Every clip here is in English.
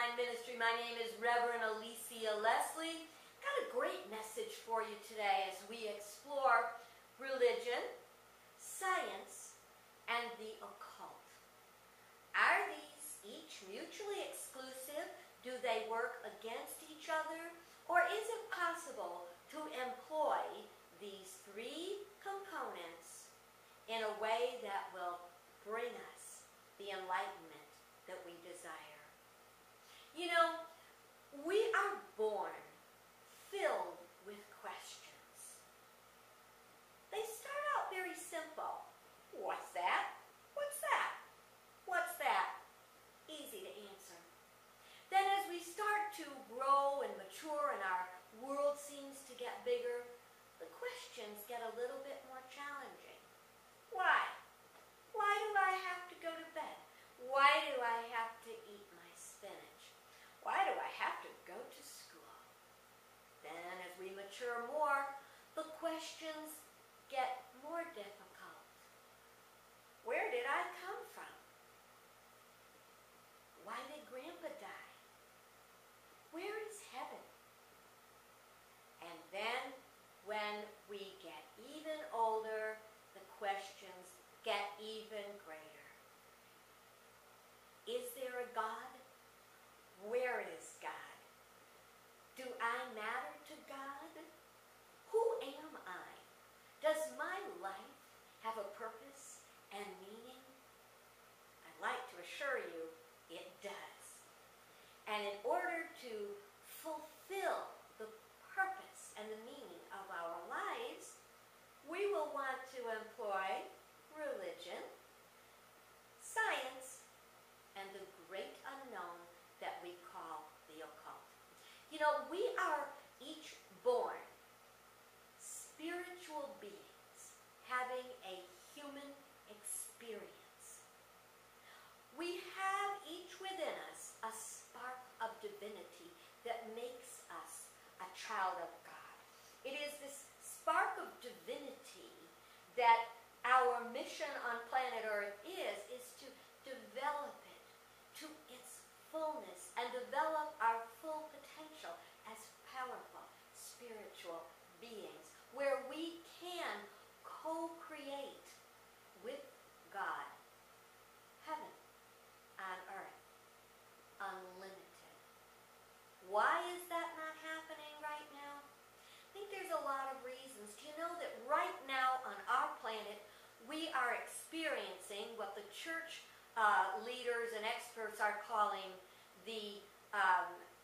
Online Ministry. My name is Reverend Alicia Leslie. Got a great message for you today as we explore religion, science, and the occult. Are these each mutually exclusive? Do they work against each other? Or is it possible to employ these three components in a way that will bring us the enlightenment that we desire? You know, we are born filled with questions. They start out very simple. What's that? What's that? What's that? Easy to answer. Then as we start to grow and mature and our world seems to get bigger, the questions get a little bit more challenging. Why? Why do I have to go to bed? Why do I have to eat my spinach? Why do I have to go to school? Then as we mature more, the questions get more difficult. Where did I come from? Why did Grandpa die? Where is heaven? And then when we get even older, the questions get even greater. Is there a God? Where is God? Do I matter to God? Who am I? Does my life have a purpose and meaning? I'd like to assure you it does. And in order to fulfill the purpose and the meaning of our lives, we will want to employ religion, science, and the great unknown that we call the occult. You know, we are each born spiritual beings having a human experience. We have each within us a spark of divinity that makes us a child of God. It is this spark of divinity that our mission on planet Earth is to develop it to its fullness and develop our full potential as powerful spiritual beings, where we can co-create with God heaven on earth, unlimited. Why is that not happening right now? I think there's a lot of reasons. Do you know that right now on our planet we are experiencing what the church leaders and experts are calling the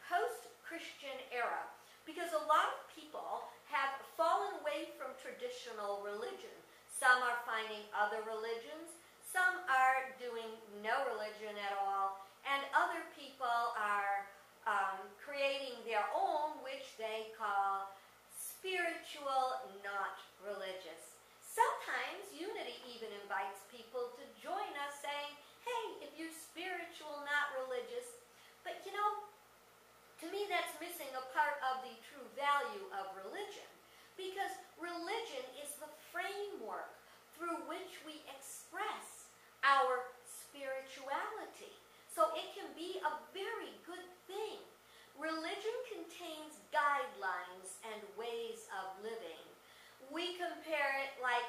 post-Christian era, because a lot of people have fallen away from traditional religion. Some are finding other religions, some are doing no religion at all, and other people are creating their own, which they call spiritual, not religious. Sometimes Unity even invites people to join us saying, hey, if you're spiritual, not religious. But you know, to me that's missing a part of the true value of religion. Because religion is the framework through which we express our spirituality. So it can be a very good thing. Religion contains guidelines and ways of living. We compare it like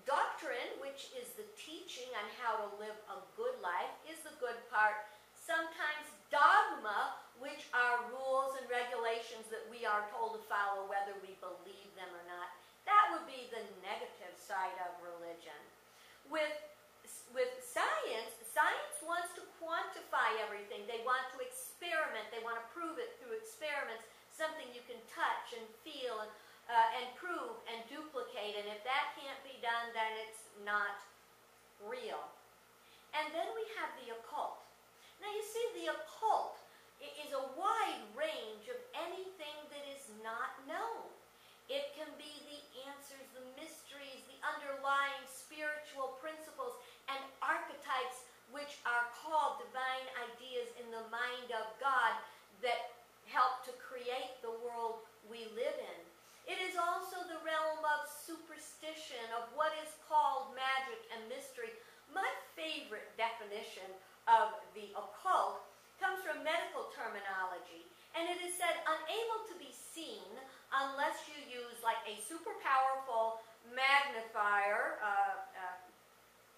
doctrine, which is the teaching on how to live a good life, is the good part. Sometimes dogma, which are rules and regulations that we are told to follow whether we believe them or not, that would be the negative side of religion. With science, science wants to quantify everything. They want to experiment. They want to prove it through experiments, something you can touch and feel and prove and duplicate. And if that can't be done, then it's not real. And then we have the occult. Now you see, the occult is a wide range of anything that is not known. It can be the answers, the mysteries, the underlying spiritual principles and archetypes, which are called divine ideas in the mind of God that help to create the world we live in. It is also the realm of superstition, of what is called magic and mystery. My favorite definition of the occult comes from medical terminology. And it is said unable to be seen unless you use like a super powerful magnifier,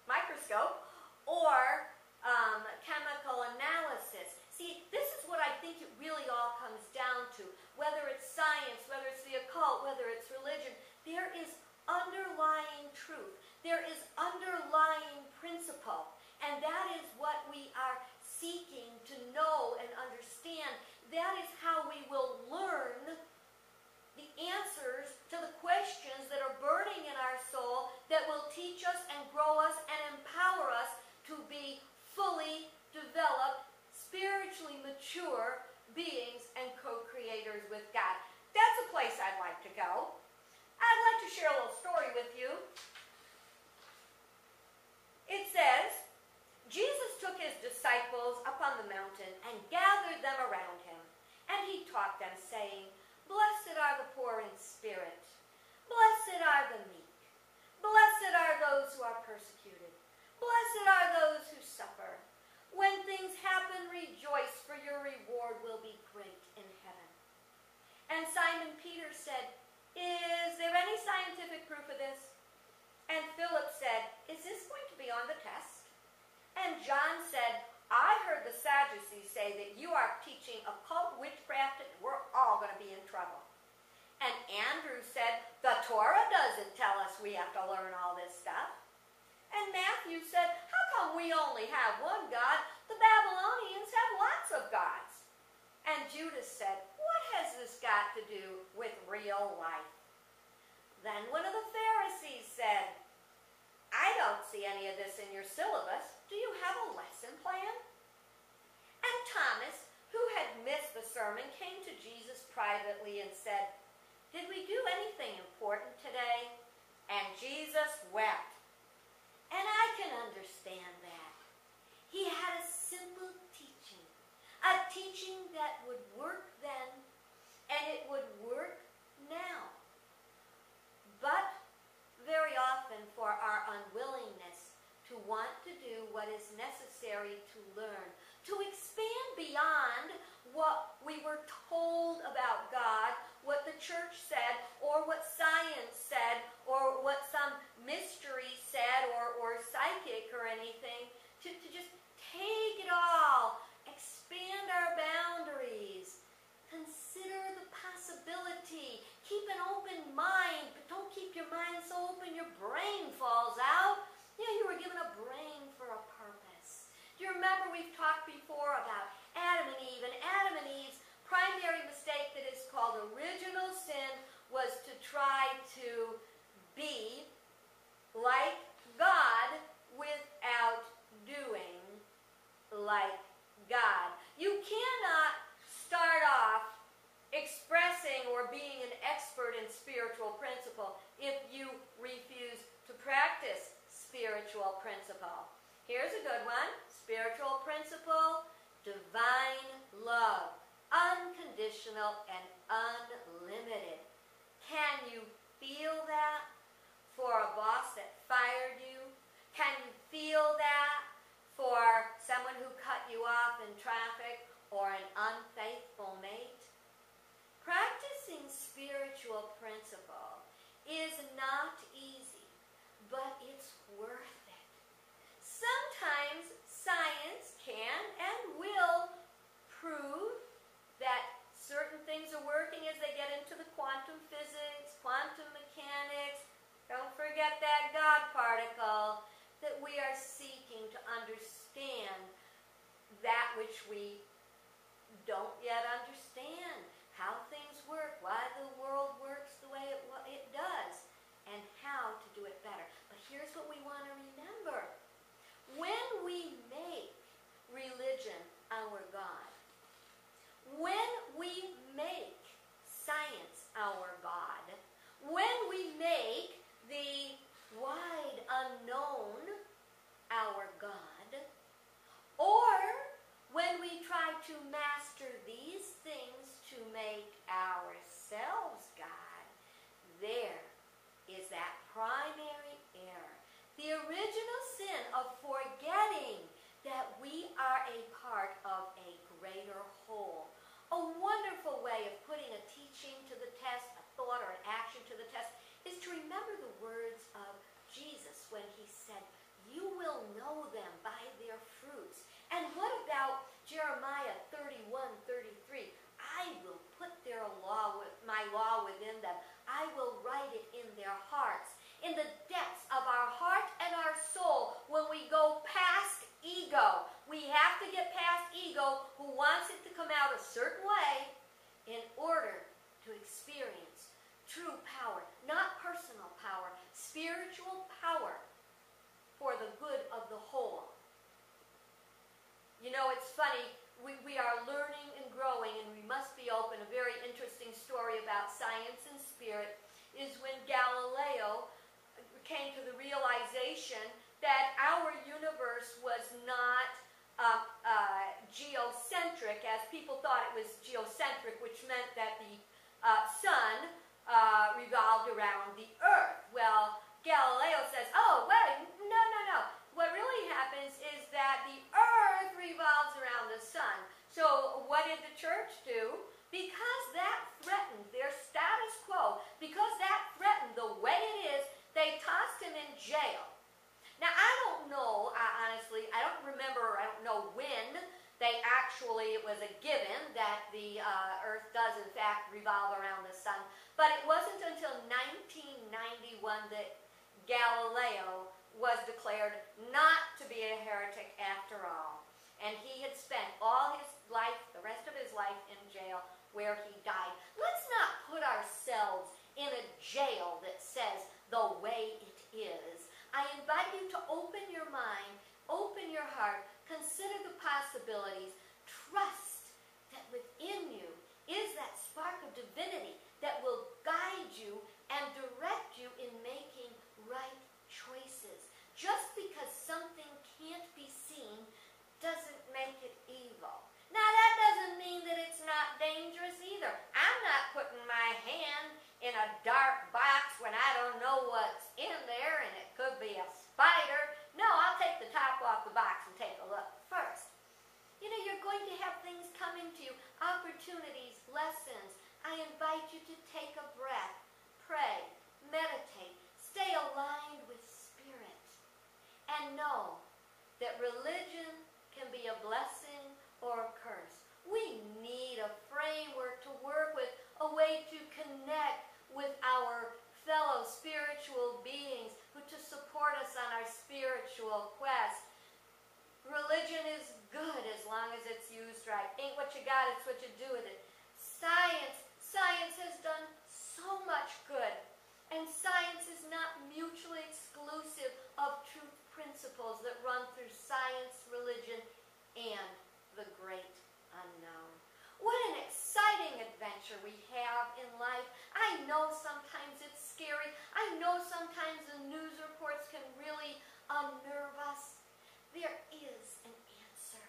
microscope, or chemical analysis. See, this is what I think it really all comes down to. Whether it's science, whether it's the occult, whether it's religion, there is underlying truth. There is underlying principle. And that is what we are seeking to know and understand. That is how we will learn the answers to the questions that are burning in our soul, that will teach us and grow us and empower us to be fully developed, spiritually mature beings and co-creators with God. That's a place I'd like to go. I'd like to share a little story with you. It says, Jesus took his disciples up on the mountain and gathered them around him. And he taught them, saying, Blessed are the poor in spirit. Blessed are the meek. Blessed are those who are persecuted. Blessed are those who suffer. When things happen, rejoice, for your reward will be great in heaven. And Simon Peter said, Is there any scientific proof of this? And Philip said, Is this going to be on the test? And John said, I heard the Sadducees say that you are teaching occult witchcraft and we're all going to be in trouble. And Andrew said, the Torah doesn't tell us we have to learn all this stuff. And Matthew said, how come we only have one God? The Babylonians have lots of gods. And Judas said, what has this got to do with real life? Then one of the Pharisees said, I don't see any of this in your syllabus. Do you have a lesson plan? And Thomas, who had missed the sermon, came to Jesus privately and said, Did we do anything important today? And Jesus wept. And I can understand that. He had a simple teaching. A teaching that would work then, and it would work now. But very often, for our unwillingness to want to do what is necessary to learn, to expand beyond what we were told about God, what the church said, or what science said, or what some mystery said, or psychic or anything, to just take it all, expand our boundaries, consider the possibility, keep an open mind, but don't keep your mind so open your brain falls out. Yeah, you were given a brain for a purpose. Do you remember we've talked before about Adam and Eve, and Adam and Eve's primary mistake that is called original sin was to try to be like God without doing like God. You cannot start off expressing or being an expert in spiritual principle if you refuse to practice spiritual principle. Here's a good one. Spiritual principle, divine love, unconditional and unlimited. Can you feel that for a boss that fired you? Can you feel that for someone who cut you off in traffic or an unfaithful mate? Practicing spiritual principle is not easy, but it's worth it. Sometimes science can and will prove that certain things are working as they get into the quantum physics, quantum mechanics. Don't forget that God particle, that we are seeking to understand that which we don't yet understand. How things work, why the world works the way it does, and how to do it better. But here's what we want to remember. When we make religion our God, when we make science our God, when we make the wide unknown our God, or when we try to master these things to make ourselves God, there is that primary error. The original sin of forgetting that we are a part of a greater whole. A wonderful way of putting a teaching to the test, a thought or an action to the test, is to remember the words of Jesus when he said, "You will know them by their fruits." And what about Jeremiah 31:33? "I will put my law within them. I will write it in their hearts." In the depths of our heart and our soul, when we go past ego, we have to get past ego, who wants it to come out a certain way, in order to experience true power, not personal power, spiritual power for the good of the whole. You know, it's funny, we are learning and growing, and we must be open. A very interesting story about science and spirit is when Galileo came to the realization that our universe was not geocentric, as people thought it was geocentric, which meant that the sun revolved around the earth. Well, Galileo says, "Oh, wait, no. What really happens is that the earth revolves around the sun." So what did the church do? Because that threatened their status quo, because that threatened the way it is, they tossed him in jail. Now, I don't know, honestly, I don't remember, I don't know when it was a given that the earth does in fact revolve around the sun, but it wasn't until 1991 that Galileo was declared not to be a heretic after all. And he had spent all his life, the rest of his life, in jail where he died. Let's not put ourselves in a jail that says the way it is. I invite you to open your mind, open your heart, consider the possibilities, trust that within you is that spark of divinity that will guide you and direct you in making right choices. Just because something can't be seen doesn't make it evil. Now, that doesn't mean that it's not dangerous either. I'm not putting my hand in a dark box when I don't know what's in there and it could be a spider. No, I'll take the top off the box and take a look first. You know, you're going to have things coming to you, opportunities, lessons. I invite you to take a breath, pray, meditate, stay aligned with spirit, and know that religion can be a blessing or a curse. We need a framework to work with, a way to connect with our fellow spiritual beings who to support us on our spiritual quest. Religion is good as long as it's used right. Ain't what you got, it's what you do with it. Science has done so much good. And science is not mutually exclusive of truth principles that run through science, religion, and the great unknown. What an exciting adventure we have in life. I know sometimes it's scary. I know sometimes the news reports can really unnerve us. There is an answer.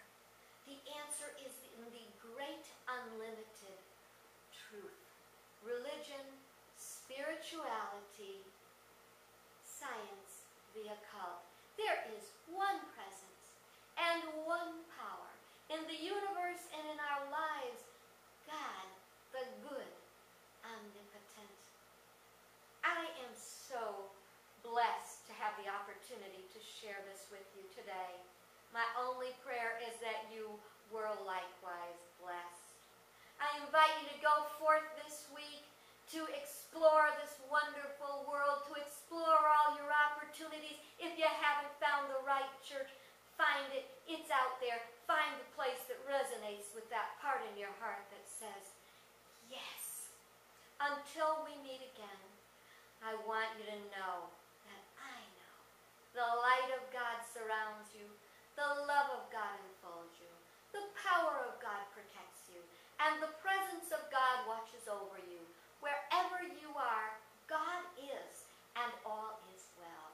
The answer is in the great unlimited truth. Religion, spirituality, science, the occult. There is one presence and one power in the universe and in our lives, God, the good, omnipotent. I am so blessed to have the opportunity to share this with you today. My only prayer is that you were likewise blessed. I invite you to go forth this week to explore this wonderful world, to explore all your opportunities. If you haven't found the right church, find it. It's out there. Find the place that resonates with that part in your heart that says, yes. Until we meet again, I want you to know that I know the light of God surrounds you, the love of God enfolds you, the power of God protects you, and the presence of God watches over you. Wherever you are, God is, and all is well.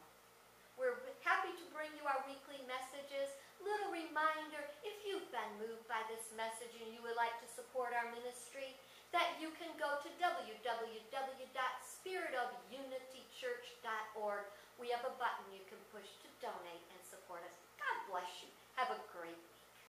We're happy to bring you our weekly messages. Little reminder, if you've been moved by this message and you would like to support our ministry, that you can go to www.spiritofunitychurch.org. We have a button you can push to donate and support us. God bless you. Have a great